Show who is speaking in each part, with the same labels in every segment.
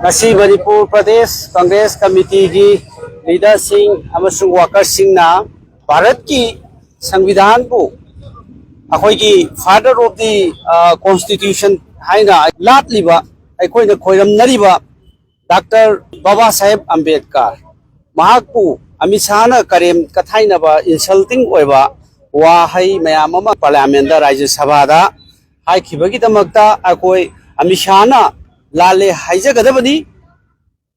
Speaker 1: Manipur Pradesh Congress committee की leader worker Bharat की संविधान को अखोई की फादर ऑफ दी कॉन्स्टिट्यूशन लाटलीब अखोई खोरमनरीब डॉक्टर बाबा साहेब अम्बेडकर अमित शाह करेम कथाइनब इंसल्टिंग वाहई मैम पार्लियामेंट राज्य सभा अखोई अमित शाह लाले हाइजगदबनी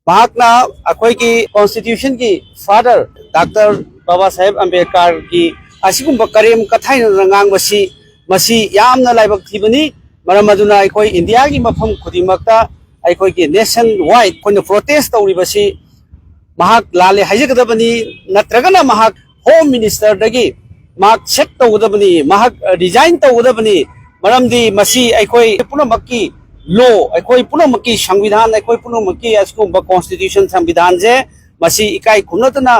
Speaker 1: अखोई की कॉन्स्टिट्यूशन की फादर डॉक्टर बाबा साहेब अम्बेडकर की असिगुम्ब करेम कथाइनंगांगबसी मसी यामना लाइबक थिबनी मरम अदुना अखोई इंडिया की मफम खुदिमक्ता अखोई की नेशन वाइड कोइन प्रोटेस्ट तौरिबसी महाक लाले हाइजगदबनी नत्रगना महाक होम मिनिस्टर दगी महाक सेट तौगदबनी महाक रिजाइन तौगदबनी मरमदी मसी अखोई पुनमक्की लो अखोई पुनमक्की संविधान अखोई पुनमक्की असकुम्ब कॉन्स्टिट्यूशन संविधान से मसी इकाई खुनतना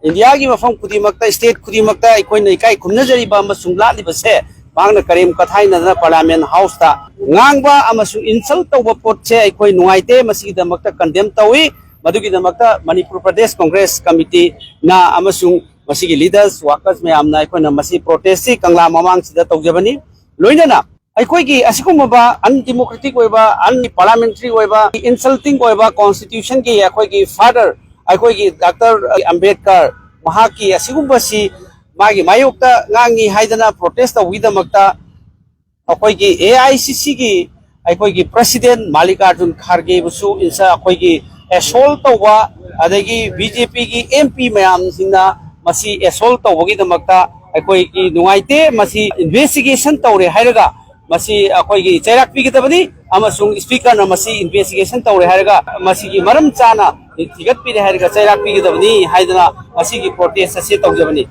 Speaker 1: इंडिया की मफम खुदिमक्ता स्टेट खुदिमक्ता अखोई इकाई खुनजरीबा अमसुंग लालिबसे मांगना करीम कथाइनना पार्लियामेंट हाउस ता ngang अमसुंग इंसल्ट तौब पोटसे अखोई नुंगाइते मसीगिदमक्ता कंडेम तौई मधुगिदमक्ता मणिपुर प्रदेश कांग्रेस कमिटी ना अमसुंग मसीगी लीडर्स वर्कर्स मैमना अखोइना मसी प्रोटेस्ट सी कंगला ममांग सिदा तौजबनी लोइनना अखोई की असिकुमबा अनडेमोक्रेटिक ओइबा अन पार्लियामेंट्री ओइबा इंसल्टिंग ओइबा कॉन्स्टिट्यूशन की अखोई की फादर अखोई की डॉक्टर अम्बेडकर महाकी असिकुमबसी मागी मायोक्ता ngangi हाइदना प्रोटेस्ट तौगिदमक्ता अखोई की AICC की अखोई की प्रेसिडेंट मल्लिकार्जुन खड़गे बुसु इंसा अखोई की एसोल्ट तौबा अदगी BJP की MP मैम सिंगना मसी एसोल्ट तौबगिदमक्ता अखोई की नुंगाइते मसी इन्वेस्टिगेशन तौरे हाइरगा मसी अखोई की चैराक पीगदबनी अमसुंग स्पीकर न मसी इन्वेस्टिगेशन तौरे हाइरगा मसी की मरम चाना थिगत पीरे हाइरगा चैराक पीगदबनी हाइदना मसी की प्रोटेस्ट असे तौजबनी